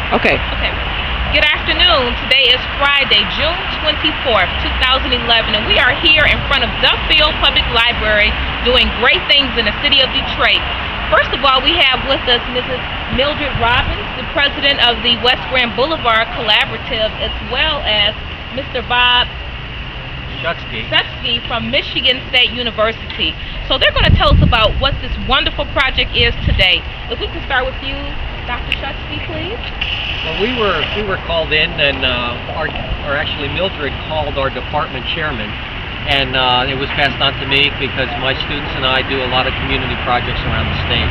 Okay. Okay. Good afternoon. Today is Friday, June 24th, 2011, and we are here in front of Duffield Public Library doing great things in the city of Detroit. First of all, we have with us Mrs. Mildred Robbins, the president of the West Grand Boulevard Collaborative, as well as Mr. Bob Shutsky from Michigan State University. So they're going to tell us about what this wonderful project is today. If we can start with you, Dr. Shutsky, please. Well, we were called in, and actually Mildred called our department chairman, and it was passed on to me because my students and I do a lot of community projects around the state.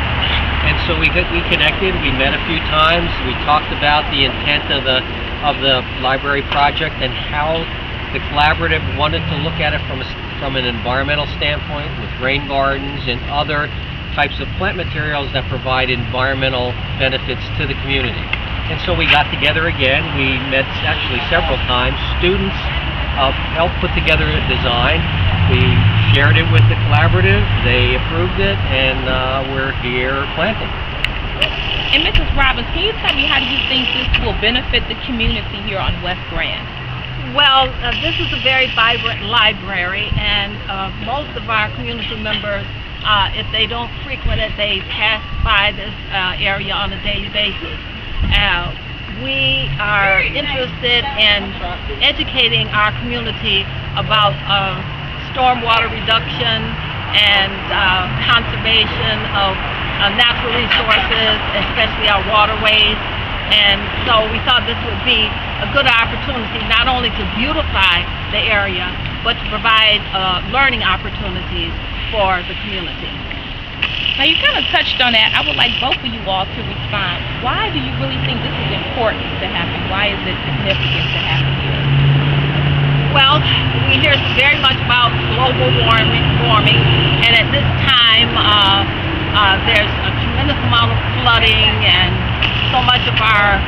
And so we connected. We met a few times. We talked about the intent of the library project and how the collaborative wanted to look at it from an environmental standpoint, with rain gardens and other types of plant materials that provide environmental benefits to the community. And so we got together again. We met actually several times. Students helped put together a design. We shared it with the collaborative. They approved it, and we're here planting. And Mrs. Robbins, can you tell me, how do you think this will benefit the community here on West Grand? Well, this is a very vibrant library, and most of our community members, if they don't frequent it, they pass by this area on a daily basis. We are interested in educating our community about stormwater reduction and conservation of natural resources, especially our waterways. And so we thought this would be a good opportunity not only to beautify the area, but to provide learning opportunities for the community. Now, you kind of touched on that. I would like both of you all to respond. Why do you really think this is important to happen? Why is it significant to happen here? Well, we hear very much about global warming, and at this time there's a tremendous amount of flooding, and so much of our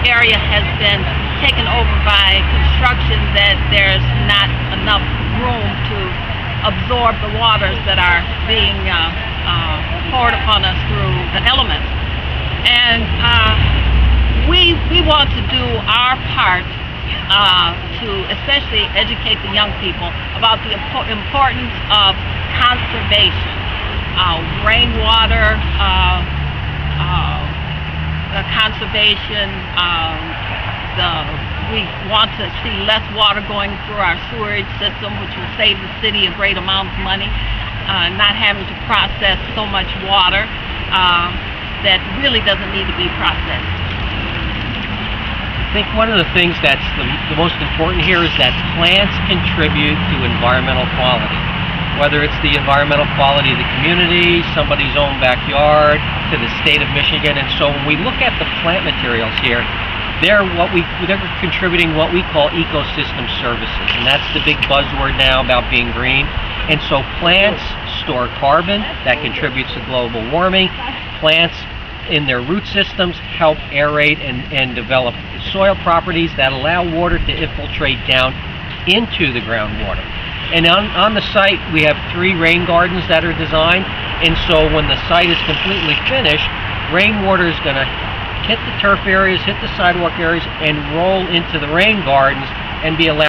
area has been taken over by construction that there's not enough room to absorb the waters that are being poured upon us through the elements. And we want to do our part to especially educate the young people about the importance of conservation, rainwater conservation. We want to see less water going through our sewerage system, which will save the city a great amount of money, not having to process so much water that really doesn't need to be processed. I think one of the things that's the most important here is that plants contribute to environmental quality. Whether it's the environmental quality of the community, somebody's own backyard, to the state of Michigan. And so when we look at the plant materials here, they're contributing what we call ecosystem services, and that's the big buzzword now about being green. And so plants store carbon that contributes to global warming. Plants in their root systems help aerate and develop soil properties that allow water to infiltrate down into the groundwater. And on the site, we have 3 rain gardens that are designed, and so when the site is completely finished, rainwater is going to hit the turf areas, hit the sidewalk areas, and roll into the rain gardens and be allowed